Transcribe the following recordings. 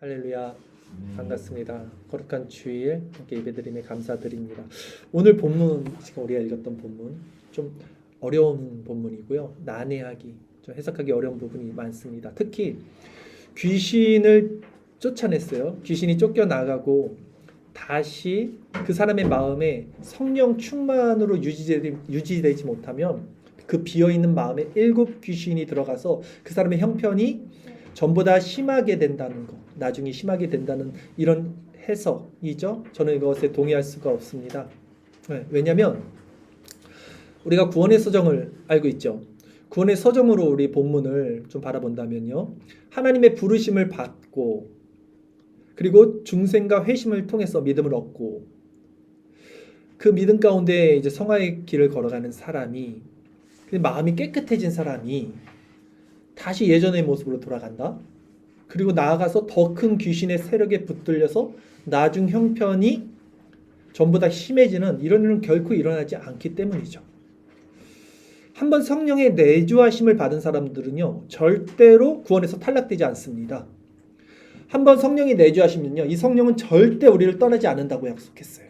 할렐루야. 반갑습니다. 거룩한 주일 함께 예배드림에 감사드립니다. 오늘 본문, 지금 우리가 읽었던 본문 좀 어려운 본문이고요. 난해하기, 좀 해석하기 어려운 부분이 많습니다. 특히 귀신을 쫓아냈어요. 귀신이 쫓겨나가고 다시 그 사람의 마음에 성령 충만으로 유지되지 못하면 그 비어있는 마음에 7 귀신이 들어가서 그 사람의 형편이 전보다 심하게 된다는 것, 나중에 심하게 된다는 이런 해석이죠. 저는 이것에 동의할 수가 없습니다. 왜냐하면 우리가 구원의 서정을 알고 있죠. 구원의 서정으로 우리 본문을 좀 바라본다면요, 하나님의 부르심을 받고 그리고 중생과 회심을 통해서 믿음을 얻고 그 믿음 가운데 이제 성화의 길을 걸어가는 사람이, 마음이 깨끗해진 사람이 다시 예전의 모습으로 돌아간다. 그리고 나아가서 더 큰 귀신의 세력에 붙들려서 나중 형편이 전보다 심해지는 이런 일은 결코 일어나지 않기 때문이죠. 한번 성령의 내주하심을 받은 사람들은요, 절대로 구원에서 탈락되지 않습니다. 한번 성령이 내주하시면요, 이 성령은 절대 우리를 떠나지 않는다고 약속했어요.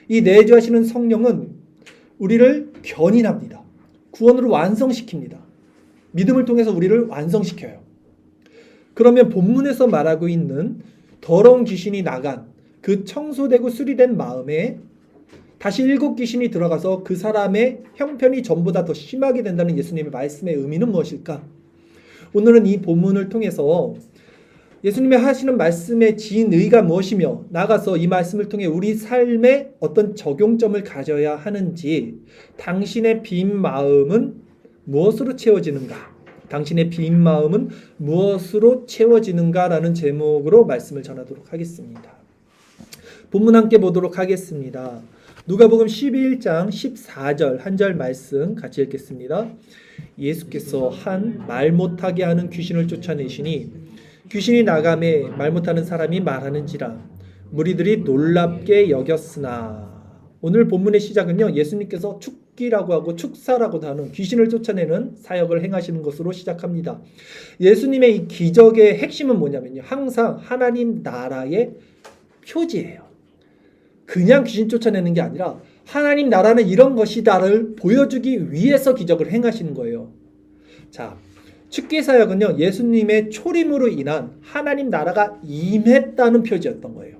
이 내주하시는 성령은 우리를 견인합니다. 구원으로 완성시킵니다. 믿음을 통해서 우리를 완성시켜요. 그러면 본문에서 말하고 있는 더러운 귀신이 나간 그 청소되고 수리된 마음에 다시 7 귀신이 들어가서 그 사람의 형편이 전보다 더 심하게 된다는 예수님의 말씀의 의미는 무엇일까? 오늘은 이 본문을 통해서 예수님의 하시는 말씀의 진의가 무엇이며, 나아가서 이 말씀을 통해 우리 삶에 어떤 적용점을 가져야 하는지, 당신의 빈 마음은 무엇으로 채워지는가? 당신의 빈 마음은 무엇으로 채워지는가? 라는 제목으로 말씀을 전하도록 하겠습니다. 본문 함께 보도록 하겠습니다. 누가복음 11장 14절 한 절 말씀 같이 읽겠습니다. 예수께서 한 말 못하게 하는 귀신을 쫓아내시니 귀신이 나가매 말 못하는 사람이 말하는지라 무리들이 놀랍게 여겼으나. 오늘 본문의 시작은요, 예수님께서 축기라고 하고 축사라고도 하는 귀신을 쫓아내는 사역을 행하시는 것으로 시작합니다. 예수님의 이 기적의 핵심은 뭐냐면요, 항상 하나님 나라의 표지예요. 그냥 귀신 쫓아내는 게 아니라 하나님 나라는 이런 것이다를 보여주기 위해서 기적을 행하시는 거예요. 자, 축기 사역은요, 예수님의 초림으로 인한 하나님 나라가 임했다는 표지였던 거예요.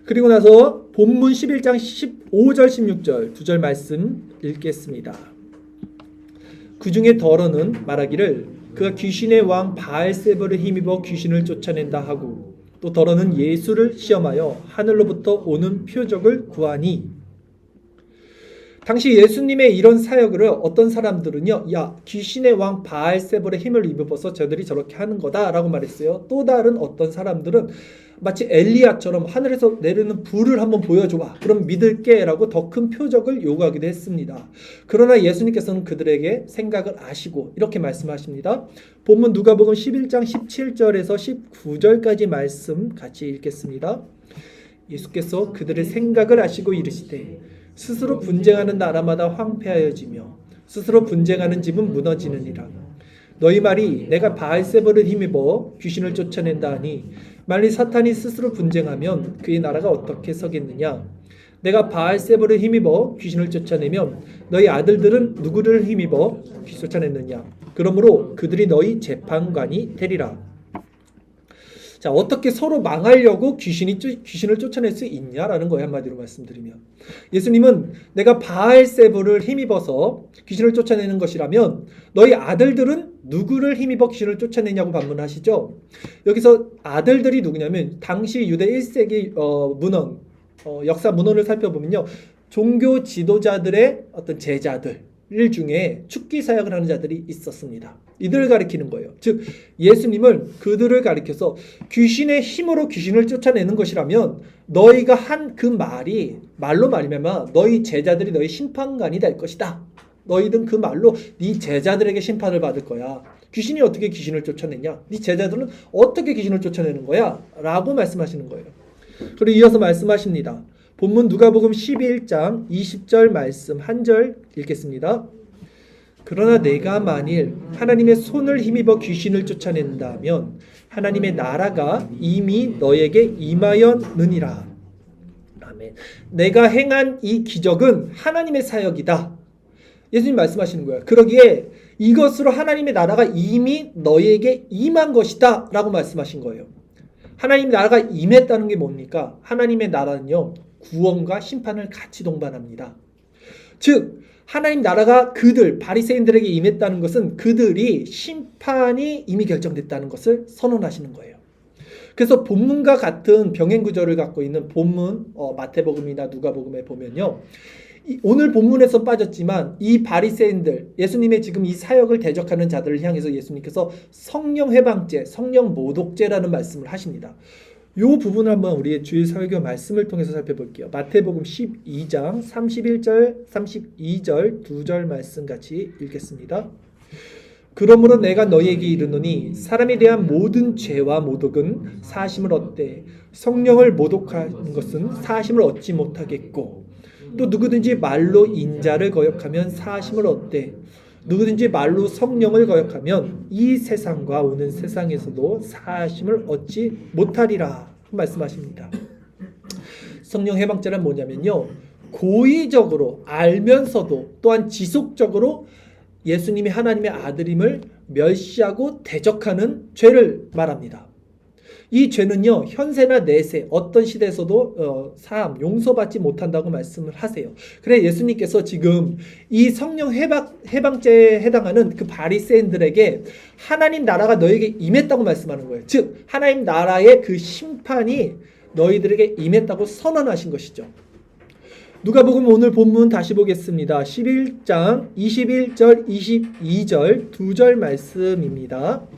그리고 나서 본문 11장 15절 16절 두 절 말씀 읽겠습니다. 그 중에 더러는 말하기를 그가 귀신의 왕 바알세불을 힘입어 귀신을 쫓아낸다 하고, 또 더러는 예수를 시험하여 하늘로부터 오는 표적을 구하니. 당시 예수님의 이런 사역을 어떤 사람들은요, 야, 귀신의 왕 바알세불의 힘을 입어서 저들이 저렇게 하는 거다라고 말했어요. 또 다른 어떤 사람들은 마치 엘리야처럼 하늘에서 내리는 불을 한번 보여줘봐, 그럼 믿을게 라고 더 큰 표적을 요구하기도 했습니다. 그러나 예수님께서는 그들에게 생각을 아시고 이렇게 말씀하십니다. 본문 누가복음 11장 17절에서 19절까지 말씀 같이 읽겠습니다. 예수께서 그들의 생각을 아시고 이르시되 스스로 분쟁하는 나라마다 황폐하여지며 스스로 분쟁하는 집은 무너지느니라. 너희 말이 내가 바알세불을 힘입어 귀신을 쫓아낸다 하니, 만일 사탄이 스스로 분쟁하면 그의 나라가 어떻게 서겠느냐? 내가 바알세불을 힘입어 귀신을 쫓아내면 너희 아들들은 누구를 힘입어 쫓아냈느냐? 그러므로 그들이 너희 재판관이 되리라. 자, 어떻게 서로 망하려고 귀신을 쫓아낼 수 있냐라는 거예요, 한마디로 말씀드리면. 예수님은 내가 바알세불을 힘입어서 귀신을 쫓아내는 것이라면 너희 아들들은 누구를 힘입어 귀신을 쫓아내냐고 반문하시죠. 여기서 아들들이 누구냐면 당시 유대 1세기 문헌, 역사 문헌을 살펴보면요, 종교 지도자들의 어떤 제자들 중에 축기 사역을 하는 자들이 있었습니다. 이들을 가리키는 거예요. 즉 예수님은 그들을 가리켜서 귀신의 힘으로 귀신을 쫓아내는 것이라면 너희가 한 그 말로 말미암아 너희 제자들이 너희 심판관이 될 것이다. 너희든 그 말로 네 제자들에게 심판을 받을 거야. 귀신이 어떻게 귀신을 쫓아내냐? 네 제자들은 어떻게 귀신을 쫓아내는 거야? 라고 말씀하시는 거예요. 그리고 이어서 말씀하십니다. 본문 누가복음 11장 20절 말씀 한 절 읽겠습니다. 그러나 내가 만일 하나님의 손을 힘입어 귀신을 쫓아낸다면 하나님의 나라가 이미 너에게 임하였느니라. 아멘. 내가 행한 이 기적은 하나님의 사역이다. 예수님 말씀하시는 거예요. 그러기에 이것으로 하나님의 나라가 이미 너에게 임한 것이다 라고 말씀하신 거예요. 하나님의 나라가 임했다는 게 뭡니까? 하나님의 나라는요, 구원과 심판을 같이 동반합니다. 즉 하나님 나라가 그들 바리새인들에게 임했다는 것은 그들이 심판이 이미 결정됐다는 것을 선언하시는 거예요. 그래서 본문과 같은 병행 구조를 갖고 있는 본문 마태복음이나 누가복음에 보면요, 오늘 본문에서 빠졌지만 이 바리새인들, 예수님의 지금 이 사역을 대적하는 자들을 향해서 예수님께서 성령 회방죄, 성령 모독죄라는 말씀을 하십니다. 이 부분을 한번 우리의 주일 설교 말씀을 통해서 살펴볼게요. 마태복음 12장 31절, 32절 두 절 말씀 같이 읽겠습니다. 그러므로 내가 너희에게 이르노니 사람에 대한 모든 죄와 모독은 사심을 얻되 성령을 모독하는 것은 사심을 얻지 못하겠고 또 누구든지 말로 인자를 거역하면 사심을 얻되 누구든지 말로 성령을 거역하면 이 세상과 오는 세상에서도 사심을 얻지 못하리라 말씀하십니다. 성령 해방죄는 뭐냐면요, 고의적으로 알면서도 또한 지속적으로 예수님이 하나님의 아들임을 멸시하고 대적하는 죄를 말합니다. 이 죄는요, 현세나 내세 어떤 시대에서도 사함 용서받지 못한다고 말씀을 하세요. 그래 예수님께서 지금 이 성령 해방죄에 해당하는 그 바리새인들에게 하나님 나라가 너에게 임했다고 말씀하는 거예요. 즉 하나님 나라의 그 심판이 너희들에게 임했다고 선언하신 것이죠. 누가복음 오늘 본문 다시 보겠습니다. 11장 21절 22절 두 절 말씀입니다.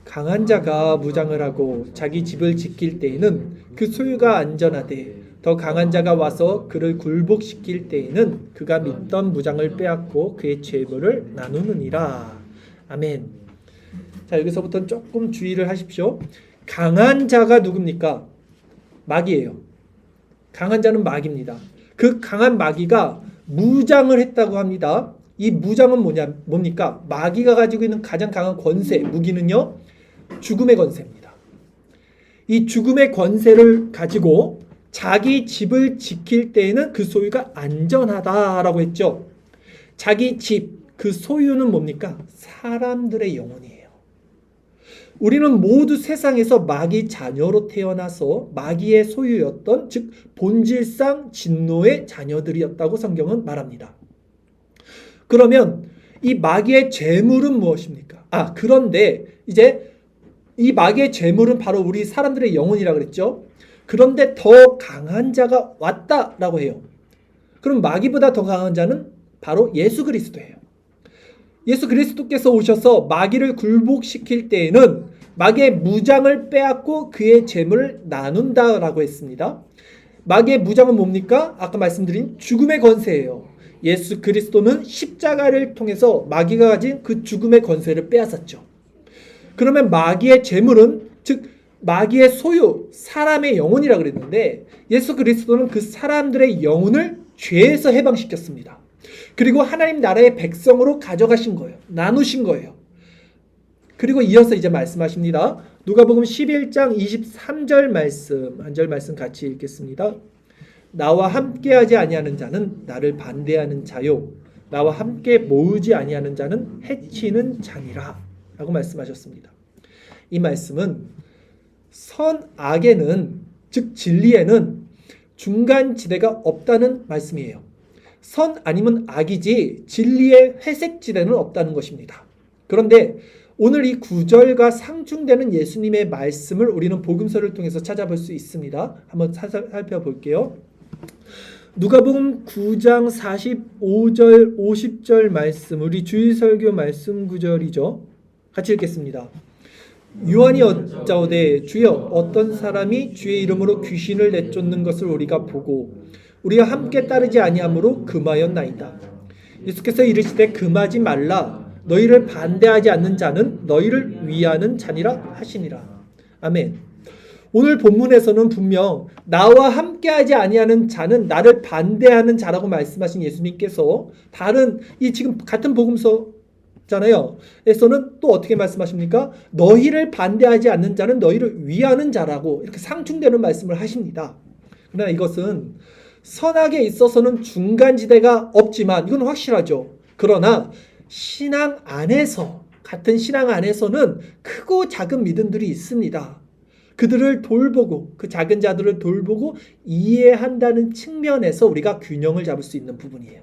강한 자가 무장을 하고 자기 집을 지킬 때에는 그 소유가 안전하되 더 강한 자가 와서 그를 굴복시킬 때에는 그가 믿던 무장을 빼앗고 그의 재물을 나누느니라. 아멘. 자, 여기서부터는 조금 주의를 하십시오. 강한 자가 누굽니까? 마귀예요. 강한 자는 마귀입니다. 그 강한 마귀가 무장을 했다고 합니다. 이 무장은 뭡니까? 마귀가 가지고 있는 가장 강한 권세, 무기는요, 죽음의 권세입니다. 이 죽음의 권세를 가지고 자기 집을 지킬 때에는 그 소유가 안전하다라고 했죠. 자기 집, 그 소유는 뭡니까? 사람들의 영혼이에요. 우리는 모두 세상에서 마귀 자녀로 태어나서 마귀의 소유였던, 즉 본질상 진노의 자녀들이었다고 성경은 말합니다. 그러면 이 마귀의 재물은 무엇입니까? 그런데 이제 이 마귀의 재물은 바로 우리 사람들의 영혼이라고 그랬죠. 그런데 더 강한 자가 왔다라고 해요. 그럼 마귀보다 더 강한 자는 바로 예수 그리스도예요. 예수 그리스도께서 오셔서 마귀를 굴복시킬 때에는 마귀의 무장을 빼앗고 그의 재물을 나눈다라고 했습니다. 마귀의 무장은 뭡니까? 아까 말씀드린 죽음의 권세예요. 예수 그리스도는 십자가를 통해서 마귀가 가진 그 죽음의 권세를 빼앗았죠. 그러면 마귀의 재물은, 즉 마귀의 소유, 사람의 영혼이라고 그랬는데 예수 그리스도는 그 사람들의 영혼을 죄에서 해방시켰습니다. 그리고 하나님 나라의 백성으로 가져가신 거예요. 나누신 거예요. 그리고 이어서 이제 말씀하십니다. 누가복음 11장 23절 말씀, 한 절 말씀 같이 읽겠습니다. 나와 함께하지 아니하는 자는 나를 반대하는 자요, 나와 함께 모으지 아니하는 자는 해치는 자니라 라고 말씀하셨습니다. 이 말씀은 선악에는, 즉 진리에는 중간지대가 없다는 말씀이에요. 선 아니면 악이지 진리의 회색지대는 없다는 것입니다. 그런데 오늘 이 구절과 상충되는 예수님의 말씀을 우리는 복음서를 통해서 찾아볼 수 있습니다. 한번 살펴볼게요. 누가복음 9장 45절 50절 말씀, 우리 주일 설교 말씀 구절이죠. 같이 읽겠습니다. 요한이 어짜오되 주여 어떤 사람이 주의 이름으로 귀신을 내쫓는 것을 우리가 보고 우리가 함께 따르지 아니하므로 금하였나이다. 예수께서 이르시되 금하지 말라. 너희를 반대하지 않는 자는 너희를 위하는 자니라 하시니라. 아멘. 오늘 본문에서는 분명 나와 함께하지 아니하는 자는 나를 반대하는 자라고 말씀하신 예수님께서 다른 이 지금 같은 복음서잖아요. 에서는 또 어떻게 말씀하십니까? 너희를 반대하지 않는 자는 너희를 위하는 자라고 이렇게 상충되는 말씀을 하십니다. 그러나 이것은 선악에 있어서는 중간지대가 없지만 이건 확실하죠. 그러나 신앙 안에서 같은 신앙 안에서는 크고 작은 믿음들이 있습니다. 그들을 돌보고 그 작은 자들을 돌보고 이해한다는 측면에서 우리가 균형을 잡을 수 있는 부분이에요.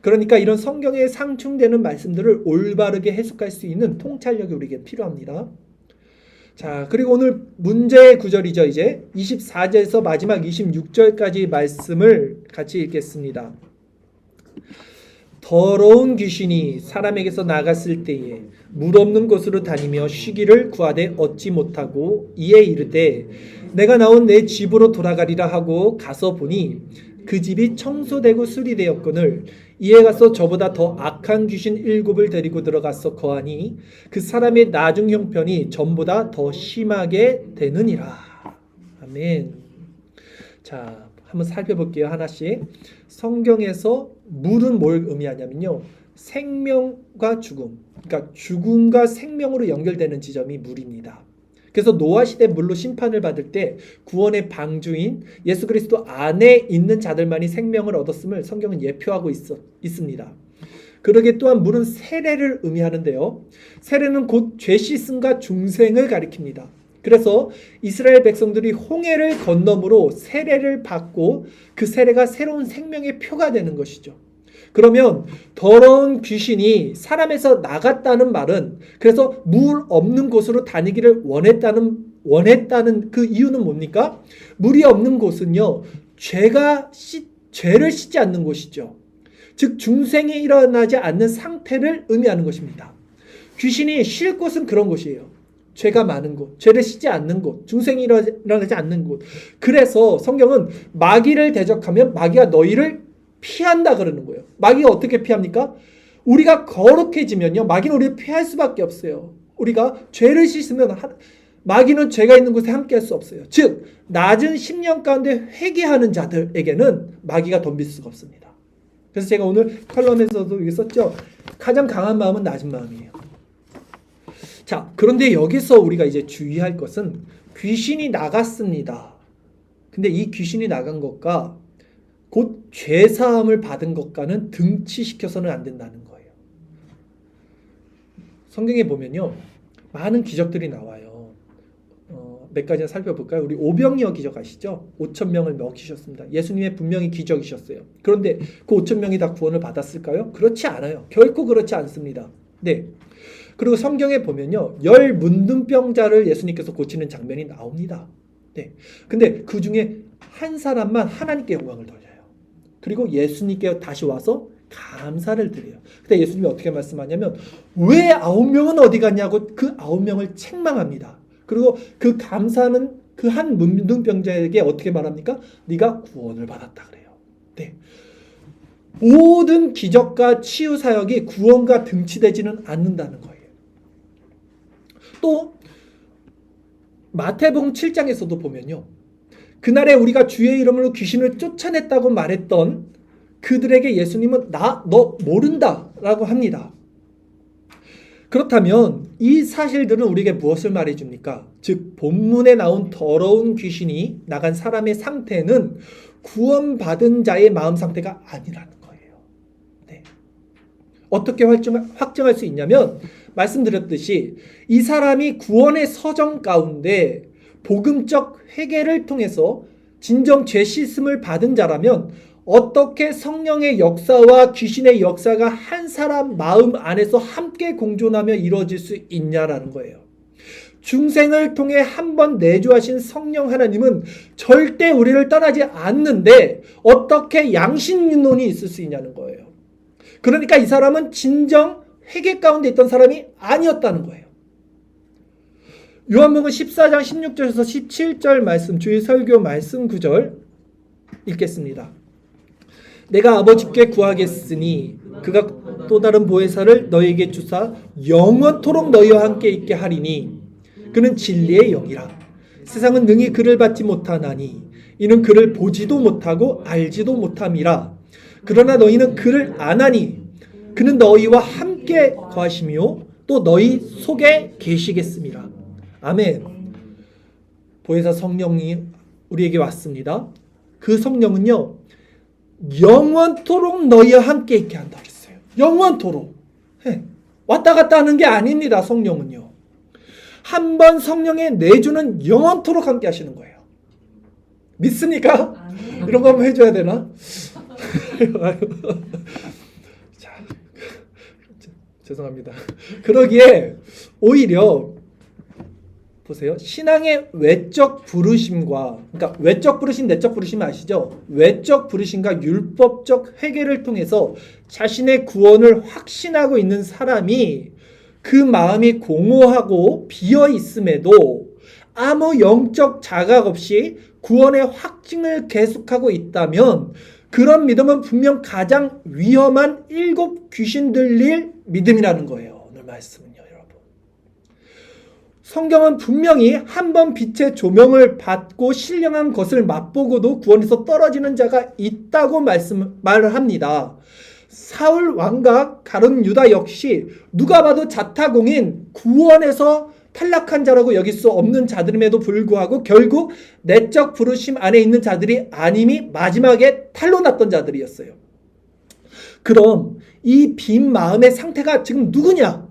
그러니까 이런 성경에 상충되는 말씀들을 올바르게 해석할 수 있는 통찰력이 우리에게 필요합니다. 자, 그리고 오늘 문제의 구절이죠. 이제 24절에서 마지막 26절까지 말씀을 같이 읽겠습니다. 더러운 귀신이 사람에게서 나갔을 때에 물 없는 곳으로 다니며 쉬기를 구하되 얻지 못하고 이에 이르되 내가 나온 내 집으로 돌아가리라 하고 가서 보니 그 집이 청소되고 수리되었거늘 이에 가서 저보다 더 악한 귀신 7을 데리고 들어가서 거하니 그 사람의 나중 형편이 전보다 더 심하게 되느니라. 아멘. 자, 한번 살펴볼게요. 하나씩. 성경에서 물은 뭘 의미하냐면요, 생명과 죽음, 그러니까 죽음과 생명으로 연결되는 지점이 물입니다. 그래서 노아 시대 물로 심판을 받을 때 구원의 방주인 예수 그리스도 안에 있는 자들만이 생명을 얻었음을 성경은 예표하고 있습니다. 그러게 또한 물은 세례를 의미하는데요, 세례는 곧 죄 씻음과 중생을 가리킵니다. 그래서 이스라엘 백성들이 홍해를 건너므로 세례를 받고 그 세례가 새로운 생명의 표가 되는 것이죠. 그러면 더러운 귀신이 사람에서 나갔다는 말은 그래서 물 없는 곳으로 다니기를 원했다는 그 이유는 뭡니까? 물이 없는 곳은요, 죄를 씻지 않는 곳이죠. 즉 중생이 일어나지 않는 상태를 의미하는 것입니다. 귀신이 쉴 곳은 그런 곳이에요. 죄가 많은 곳, 죄를 씻지 않는 곳, 중생이 일어나지 않는 곳. 그래서 성경은 마귀를 대적하면 마귀가 너희를 피한다 그러는 거예요. 마귀가 어떻게 피합니까? 우리가 거룩해지면요, 마귀는 우리를 피할 수밖에 없어요. 우리가 죄를 씻으면 마귀는 죄가 있는 곳에 함께할 수 없어요. 즉 낮은 심령 가운데 회개하는 자들에게는 마귀가 덤빌 수가 없습니다. 그래서 제가 오늘 칼럼에서도 이게 썼죠. 가장 강한 마음은 낮은 마음이에요. 자, 그런데 여기서 우리가 이제 주의할 것은 귀신이 나갔습니다. 근데 이 귀신이 나간 것과 곧 죄사함을 받은 것과는 등치시켜서는 안 된다는 거예요. 성경에 보면요, 많은 기적들이 나와요. 몇 가지 살펴볼까요? 우리 오병이어 기적 아시죠? 5,000명을 먹이셨습니다. 예수님의 분명히 기적이셨어요. 그런데 그 5,000명이 다 구원을 받았을까요? 그렇지 않아요. 결코 그렇지 않습니다. 네. 그리고 성경에 보면요, 10 문둥병자를 예수님께서 고치는 장면이 나옵니다. 네. 근데 그 중에 한 사람만 하나님께 영광을 돌려요. 그리고 예수님께 다시 와서 감사를 드려요. 그때 예수님이 어떻게 말씀하냐면 왜 9명은 어디 갔냐고 그 9명을 책망합니다. 그리고 그 감사는 그 한 문둥병자에게 어떻게 말합니까? 네가 구원을 받았다 그래요. 네. 모든 기적과 치유 사역이 구원과 등치되지는 않는다는 거예요. 또 마태복음 7장에서도 보면요, 그날에 우리가 주의 이름으로 귀신을 쫓아냈다고 말했던 그들에게 예수님은 너 모른다 라고 합니다. 그렇다면 이 사실들은 우리에게 무엇을 말해줍니까? 즉 본문에 나온 더러운 귀신이 나간 사람의 상태는 구원받은 자의 마음 상태가 아니라는 거예요. 네. 어떻게 확정할 수 있냐면 말씀드렸듯이 이 사람이 구원의 서정 가운데 복음적 회개를 통해서 진정 죄 씻음을 받은 자라면 어떻게 성령의 역사와 귀신의 역사가 한 사람 마음 안에서 함께 공존하며 이루어질 수 있냐라는 거예요. 중생을 통해 한 번 내주하신 성령 하나님은 절대 우리를 떠나지 않는데 어떻게 양심론이 있을 수 있냐는 거예요. 그러니까 이 사람은 진정 회개 가운데 있던 사람이 아니었다는 거예요. 요한복음 14장 16절에서 17절 말씀, 주의 설교 말씀 9절 읽겠습니다. 내가 아버지께 구하겠으니 그가 또 다른 보혜사를 너희에게 주사 영원토록 너희와 함께 있게 하리니 그는 진리의 영이라. 세상은 능히 그를 받지 못하나니 이는 그를 보지도 못하고 알지도 못함이라. 그러나 너희는 그를 아나니 그는 너희와 함께 거하시며 또 너희 속에 계시겠습니다. 아멘. 보혜사 성령이 우리에게 왔습니다. 그 성령은요, 영원토록 너희와 함께 있게 한다 그랬어요. 영원토록. 왔다 갔다 하는 게 아닙니다. 성령은요. 한 번 성령의 내주는 영원토록 함께 하시는 거예요. 믿습니까? 이런 거 한번 해줘야 되나? 자, 죄송합니다. 그러기에 오히려 보세요. 신앙의 외적 부르심과, 그러니까 외적 부르심, 내적 부르심 아시죠? 외적 부르심과 율법적 회개를 통해서 자신의 구원을 확신하고 있는 사람이 그 마음이 공허하고 비어 있음에도 아무 영적 자각 없이 구원의 확증을 계속하고 있다면 그런 믿음은 분명 가장 위험한 7 귀신 들릴 믿음이라는 거예요. 오늘 말씀은요, 여러분. 성경은 분명히 한 번 빛의 조명을 받고 신령한 것을 맛보고도 구원에서 떨어지는 자가 있다고 말을 합니다. 사울 왕과 가룟 유다 역시 누가 봐도 자타공인 구원에서 탈락한 자라고 여길 수 없는 자들임에도 불구하고 결국 내적 부르심 안에 있는 자들이 아님이 마지막에 탈로 났던 자들이었어요. 그럼 이 빈 마음의 상태가 지금 누구냐?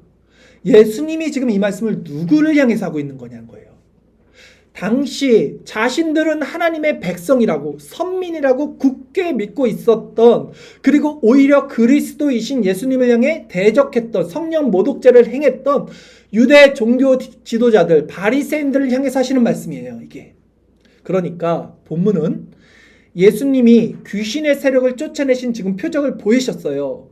예수님이 지금 이 말씀을 누구를 향해서 하고 있는 거냐는 거예요. 당시 자신들은 하나님의 백성이라고, 선민이라고 굳게 믿고 있었던, 그리고 오히려 그리스도이신 예수님을 향해 대적했던, 성령 모독죄를 행했던 유대 종교 지도자들, 바리새인들을 향해서 하시는 말씀이에요. 이게. 그러니까 본문은 예수님이 귀신의 세력을 쫓아내신 지금 표적을 보이셨어요.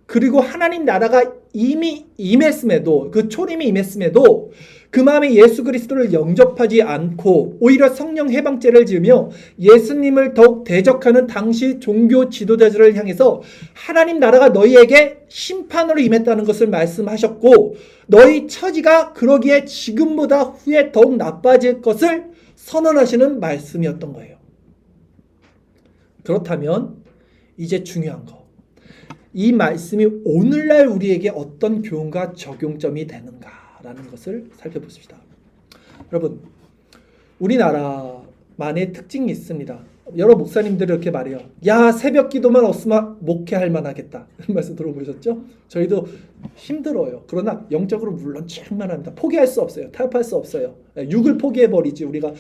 그리고 하나님 나라가 이미 임했음에도, 그 초림이 임했음에도 그 마음에 예수 그리스도를 영접하지 않고 오히려 성령 해방죄를 지으며 예수님을 더욱 대적하는 당시 종교 지도자들을 향해서 하나님 나라가 너희에게 심판으로 임했다는 것을 말씀하셨고, 너희 처지가 그러기에 지금보다 후에 더욱 나빠질 것을 선언하시는 말씀이었던 거예요. 그렇다면 이제 중요한 거, 이 말씀이 오늘날 우리에게 어떤 교훈과 적용점이 되는가라는 것을 살펴보십시다. 여러분, 우리나라만의 특징이 있습니다. 여러 목사님들이 이렇게 말해요. 야, 새벽 기도만 없으면 목회할 만하겠다. 이런 말씀 들어보셨죠? 저희도 힘들어요. 그러나 영적으로 물론 충만합니다. 포기할 수 없어요. 타협할 수 없어요. 육을 포기해버리지 우리가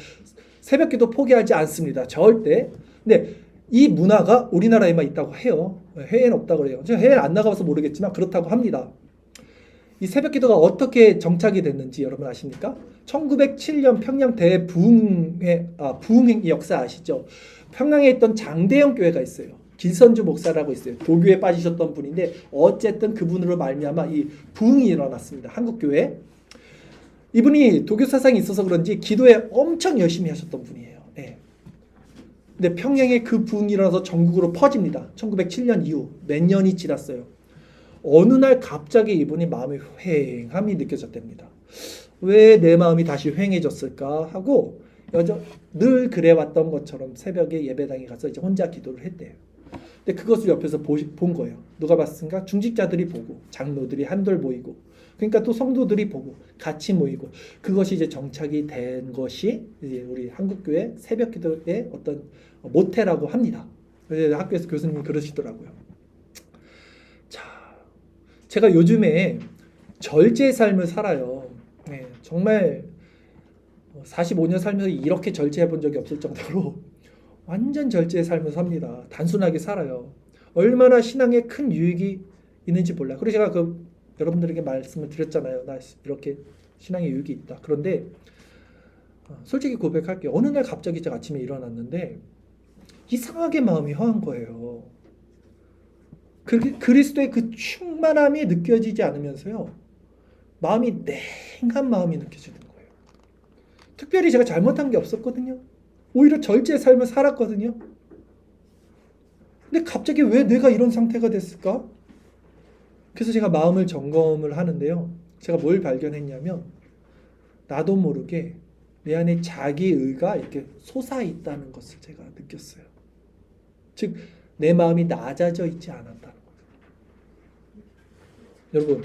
새벽 기도 포기하지 않습니다. 절대. 근데 이 문화가 우리나라에만 있다고 해요. 해외는 없다고 그래요. 제가 해외를 안 나가봐서 모르겠지만 그렇다고 합니다. 이 새벽 기도가 어떻게 정착이 됐는지 여러분 아십니까? 1907년 평양 부흥의 역사 아시죠? 평양에 있던 장대영 교회가 있어요. 길선주 목사라고 있어요. 도교에 빠지셨던 분인데 어쨌든 그분으로 말미암아 이 부흥이 일어났습니다. 한국교회. 이분이 도교 사상이 있어서 그런지 기도에 엄청 열심히 하셨던 분이에요. 네. 근데 평양에 그 부흥이 일어나서 전국으로 퍼집니다. 1907년 이후 몇 년이 지났어요. 어느 날 갑자기 이분이 마음의 휑함이 느껴졌답니다. 왜 내 마음이 다시 휑해졌을까 하고 늘 그래왔던 것처럼 새벽에 예배당에 가서 이제 혼자 기도를 했대요. 근데 그것을 옆에서 본 거예요. 누가 봤습니까? 중직자들이 보고, 장로들이 한돌 모이고, 그러니까 또 성도들이 보고 같이 모이고, 그것이 이제 정착이 된 것이 이제 우리 한국교회 새벽 기도의 어떤 모태라고 합니다. 그래서 학교에서 교수님이 그러시더라고요. 자, 제가 요즘에 절제의 삶을 살아요. 네, 정말 45년 살면서 이렇게 절제해 본 적이 없을 정도로 완전 절제의 삶을 삽니다. 단순하게 살아요. 얼마나 신앙에 큰 유익이 있는지 몰라요. 그래서 제가 여러분들에게 말씀을 드렸잖아요. 나 이렇게 신앙에 유익이 있다. 그런데 솔직히 고백할게요. 어느 날 갑자기 제가 아침에 일어났는데 이상하게 마음이 허한 거예요. 그리스도의 그 충만함이 느껴지지 않으면서요, 마음이 냉한 마음이 느껴지는 거예요. 특별히 제가 잘못한 게 없었거든요. 오히려 절제의 삶을 살았거든요. 근데 갑자기 왜 내가 이런 상태가 됐을까? 그래서 제가 마음을 점검을 하는데요. 제가 뭘 발견했냐면 나도 모르게 내 안에 자기의가 이렇게 솟아 있다는 것을 제가 느꼈어요. 즉, 내 마음이 낮아져 있지 않았다는 거예요. 여러분,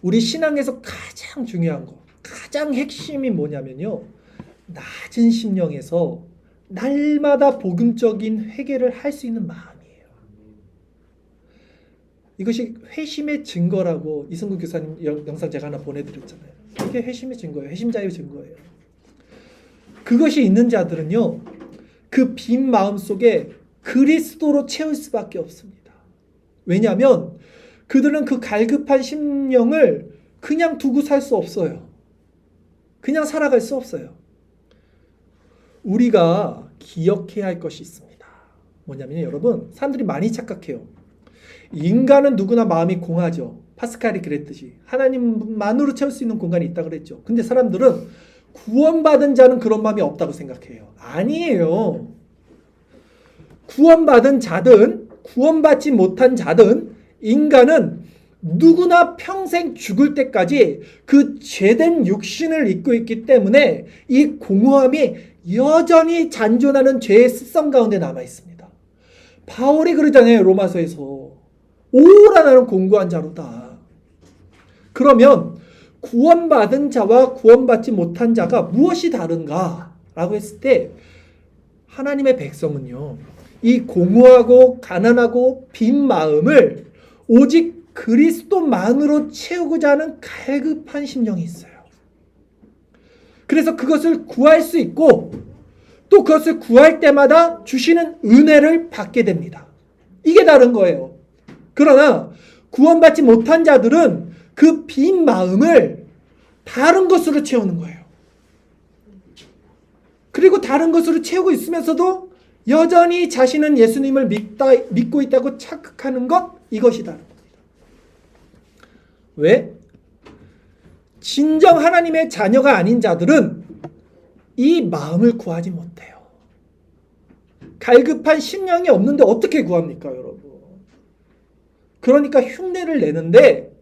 우리 신앙에서 가장 중요한 거, 가장 핵심이 뭐냐면요, 낮은 심령에서 날마다 복음적인 회개를 할 수 있는 마음이에요. 이것이 회심의 증거라고 이승구 교사님 영상 제가 하나 보내드렸잖아요. 이게 회심의 증거예요. 회심자의 증거예요. 그것이 있는 자들은요, 그 빈 마음 속에 그리스도로 채울 수밖에 없습니다. 왜냐하면 그들은 그 갈급한 심령을 그냥 두고 살 수 없어요. 그냥 살아갈 수 없어요. 우리가 기억해야 할 것이 있습니다. 뭐냐면 여러분, 사람들이 많이 착각해요. 인간은 누구나 마음이 공하죠. 파스칼이 그랬듯이 하나님만으로 채울 수 있는 공간이 있다고 그랬죠. 근데 사람들은 구원받은 자는 그런 마음이 없다고 생각해요. 아니에요. 구원받은 자든 구원받지 못한 자든 인간은 누구나 평생 죽을 때까지 그 죄된 육신을 입고 있기 때문에 이 공허함이 여전히 잔존하는 죄의 습성 가운데 남아 있습니다. 바울이 그러잖아요. 로마서에서 오라 나는 공고한 자로다. 그러면 구원받은 자와 구원받지 못한 자가 무엇이 다른가? 라고 했을 때 하나님의 백성은요, 이 공허하고 가난하고 빈 마음을 오직 그리스도만으로 채우고자 하는 갈급한 심령이 있어요. 그래서 그것을 구할 수 있고 또 그것을 구할 때마다 주시는 은혜를 받게 됩니다. 이게 다른 거예요. 그러나 구원받지 못한 자들은 그 빈 마음을 다른 것으로 채우는 거예요. 그리고 다른 것으로 채우고 있으면서도 여전히 자신은 예수님을 믿고 있다고 착각하는 것, 이것이 다른 겁니다. 왜? 진정 하나님의 자녀가 아닌 자들은 이 마음을 구하지 못해요. 갈급한 심령이 없는데 어떻게 구합니까, 여러분? 그러니까 흉내를 내는데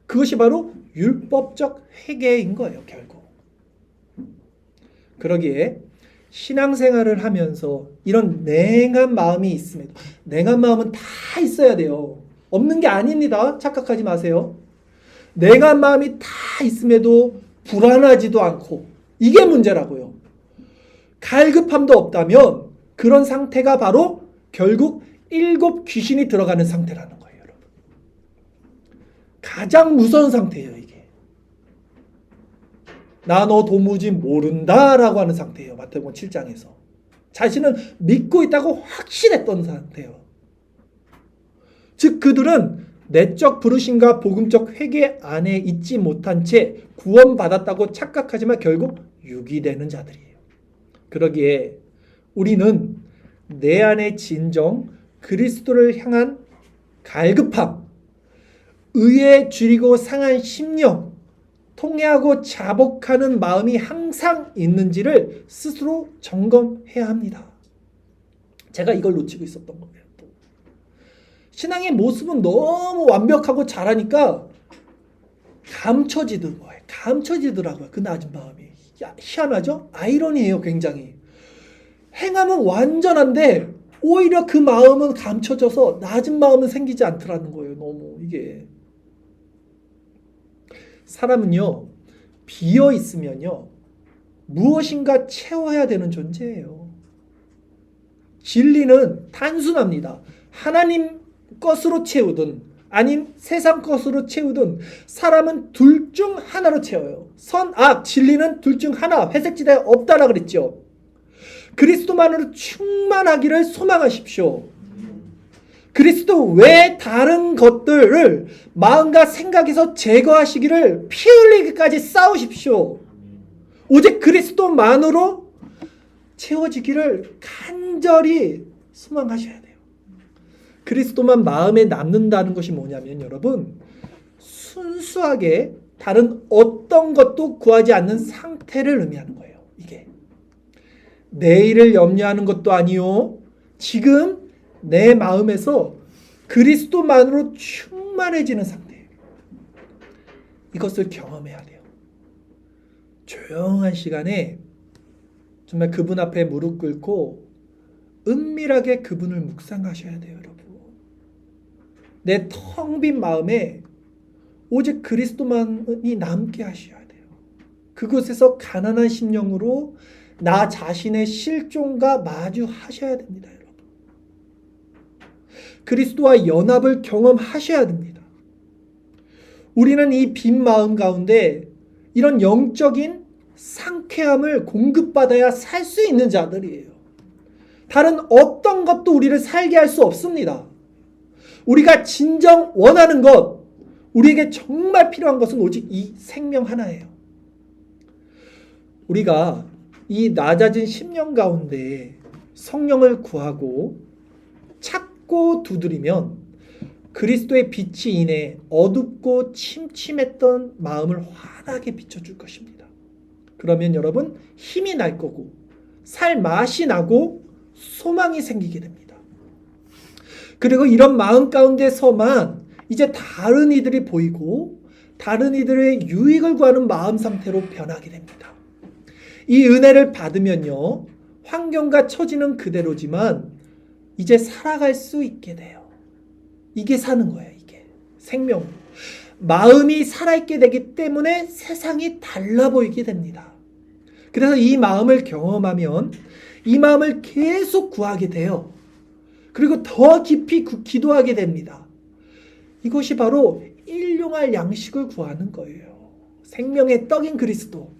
그것이 바로 율법적 회개인 거예요, 결국. 그러기에 신앙생활을 하면서 이런 냉한 마음이 있음에도, 냉한 마음은 다 있어야 돼요. 없는 게 아닙니다. 착각하지 마세요. 냉한 마음이 다 있음에도 불안하지도 않고, 이게 문제라고요. 갈급함도 없다면 그런 상태가 바로 결국 7 귀신이 들어가는 상태라는 거예요, 여러분. 가장 무서운 상태예요, 이게. 나 너 도무지 모른다라고 하는 상태예요. 마태복음 7장에서. 자신은 믿고 있다고 확신했던 상태예요. 즉 그들은 내적 부르심과 복음적 회개 안에 있지 못한 채 구원받았다고 착각하지만 결국 유기되는 자들이에요. 그러기에 우리는 내 안의 진정 그리스도를 향한 갈급함, 의에 줄이고 상한 심령, 통회하고 자복하는 마음이 항상 있는지를 스스로 점검해야 합니다. 제가 이걸 놓치고 있었던 거예요. 신앙의 모습은 너무 완벽하고 잘하니까 감춰지더라고요. 그 낮은 마음이. 희한하죠? 아이러니해요, 굉장히. 행함은 완전한데 오히려 그 마음은 감춰져서 낮은 마음은 생기지 않더라는 거예요. 너무 이게. 사람은요, 비어 있으면요, 무엇인가 채워야 되는 존재예요. 진리는 단순합니다. 하나님 것으로 채우든 아님 세상 것으로 채우든 사람은 둘 중 하나로 채워요. 선, 악, 진리는 둘 중 하나, 회색지대에 없다라 그랬죠. 그리스도만으로 충만하기를 소망하십시오. 그리스도 외 다른 것들을 마음과 생각에서 제거하시기를 피 흘리기까지 싸우십시오. 오직 그리스도만으로 채워지기를 간절히 소망하셔야 돼요. 그리스도만 마음에 남는다는 것이 뭐냐면 여러분, 순수하게 다른 어떤 것도 구하지 않는 상태를 의미하는 거예요. 이게 내일을 염려하는 것도 아니요, 지금 내 마음에서 그리스도만으로 충만해지는 상태예요. 이것을 경험해야 돼요. 조용한 시간에 정말 그분 앞에 무릎 꿇고 은밀하게 그분을 묵상하셔야 돼요, 여러분. 내 텅 빈 마음에 오직 그리스도만이 남게 하셔야 돼요. 그곳에서 가난한 심령으로 나 자신의 실종과 마주하셔야 됩니다, 여러분. 그리스도와 연합을 경험하셔야 됩니다. 우리는 이 빈 마음 가운데 이런 영적인 상쾌함을 공급받아야 살 수 있는 자들이에요. 다른 어떤 것도 우리를 살게 할 수 없습니다. 우리가 진정 원하는 것, 우리에게 정말 필요한 것은 오직 이 생명 하나예요. 우리가 이 낮아진 심령 가운데 성령을 구하고 찾고 두드리면 그리스도의 빛이 인해 어둡고 침침했던 마음을 환하게 비춰줄 것입니다. 그러면 여러분 힘이 날 거고 살 맛이 나고 소망이 생기게 됩니다. 그리고 이런 마음 가운데서만 이제 다른 이들이 보이고 다른 이들의 유익을 구하는 마음 상태로 변하게 됩니다. 이 은혜를 받으면요, 환경과 처지는 그대로지만 이제 살아갈 수 있게 돼요. 이게 사는 거예요. 이게 생명. 마음이 살아있게 되기 때문에 세상이 달라 보이게 됩니다. 그래서 이 마음을 경험하면 이 마음을 계속 구하게 돼요. 그리고 더 깊이 기도하게 됩니다. 이것이 바로 일용할 양식을 구하는 거예요. 생명의 떡인 그리스도.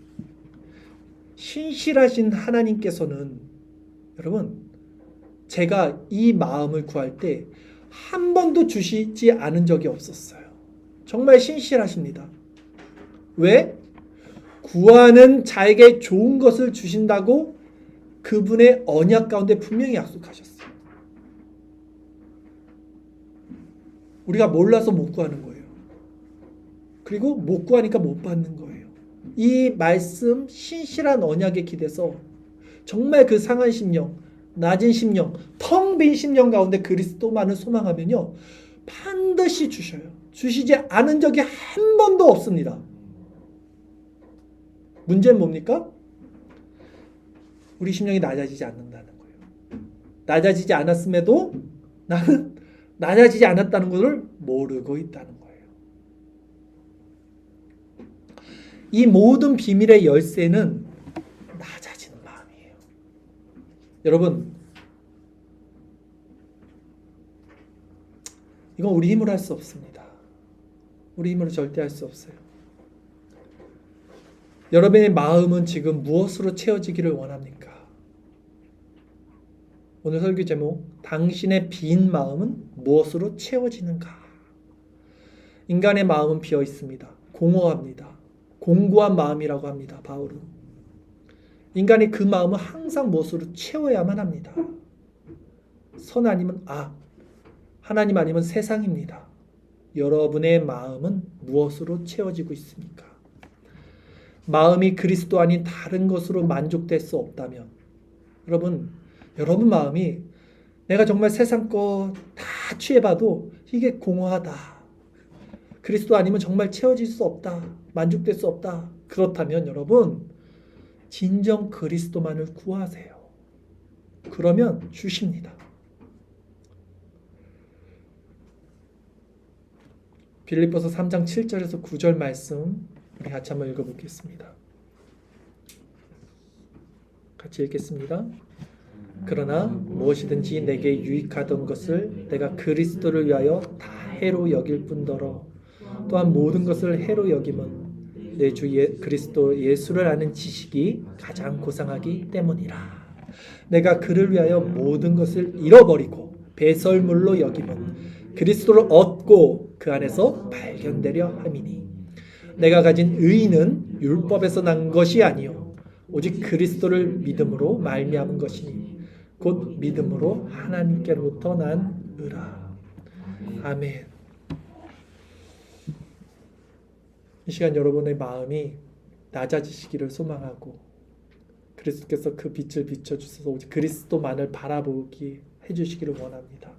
신실하신 하나님께서는 여러분, 제가 이 마음을 구할 때 한 번도 주시지 않은 적이 없었어요. 정말 신실하십니다. 왜? 구하는 자에게 좋은 것을 주신다고 그분의 언약 가운데 분명히 약속하셨어요. 우리가 몰라서 못 구하는 거예요. 그리고 못 구하니까 못 받는 거예요. 이 말씀 신실한 언약에 기대서 정말 그 상한 심령, 낮은 심령, 텅 빈 심령 가운데 그리스도만을 소망하면요, 반드시 주셔요. 주시지 않은 적이 한 번도 없습니다. 문제는 뭡니까? 우리 심령이 낮아지지 않는다는 거예요. 낮아지지 않았음에도 나는 낮아지지 않았다는 것을 모르고 있다는 거예요. 이 모든 비밀의 열쇠는 낮아지는 마음이에요. 여러분, 이건 우리 힘으로 할 수 없습니다. 우리 힘으로 절대 할 수 없어요. 여러분의 마음은 지금 무엇으로 채워지기를 원합니까? 오늘 설교 제목, 당신의 빈 마음은 무엇으로 채워지는가? 인간의 마음은 비어 있습니다. 공허합니다. 공고한 마음이라고 합니다. 바울은. 인간이 그 마음을 항상 무엇으로 채워야만 합니다. 선 아니면 악, 하나님 아니면 세상입니다. 여러분의 마음은 무엇으로 채워지고 있습니까? 마음이 그리스도 아닌 다른 것으로 만족될 수 없다면, 여러분 마음이 내가 정말 세상 거 다 취해봐도 이게 공허하다, 그리스도 아니면 정말 채워질 수 없다, 만족될 수 없다, 그렇다면 여러분 진정 그리스도만을 구하세요. 그러면 주십니다. 빌립보서 3장 7절에서 9절 말씀 우리 같이 한번 읽어보겠습니다. 같이 읽겠습니다. 그러나 무엇이든지 내게 유익하던 것을 내가 그리스도를 위하여 다 해로 여길 뿐더러 또한 모든 것을 해로 여김은 내 주 그리스도 예수를 아는 지식이 가장 고상하기 때문이라. 내가 그를 위하여 모든 것을 잃어버리고 배설물로 여김은 그리스도를 얻고 그 안에서 발견되려 함이니 내가 가진 의는 율법에서 난 것이 아니요 오직 그리스도를 믿음으로 말미암은 것이니 곧 믿음으로 하나님께로부터 난 의라. 아멘. 이 시간 여러분의 마음이 낮아지시기를 소망하고 그리스도께서 그 빛을 비춰주셔서 오직 그리스도만을 바라보게 해주시기를 원합니다.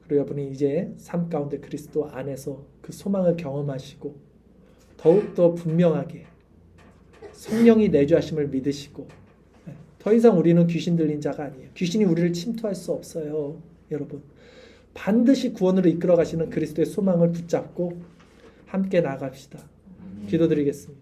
그리고 여러분이 이제 삶 가운데 그리스도 안에서 그 소망을 경험하시고 더욱더 분명하게 성령이 내주하심을 믿으시고 더 이상 우리는 귀신 들린 자가 아니에요. 귀신이 우리를 침투할 수 없어요. 여러분 반드시 구원으로 이끌어 가시는 그리스도의 소망을 붙잡고 함께 나아갑시다. 기도드리겠습니다.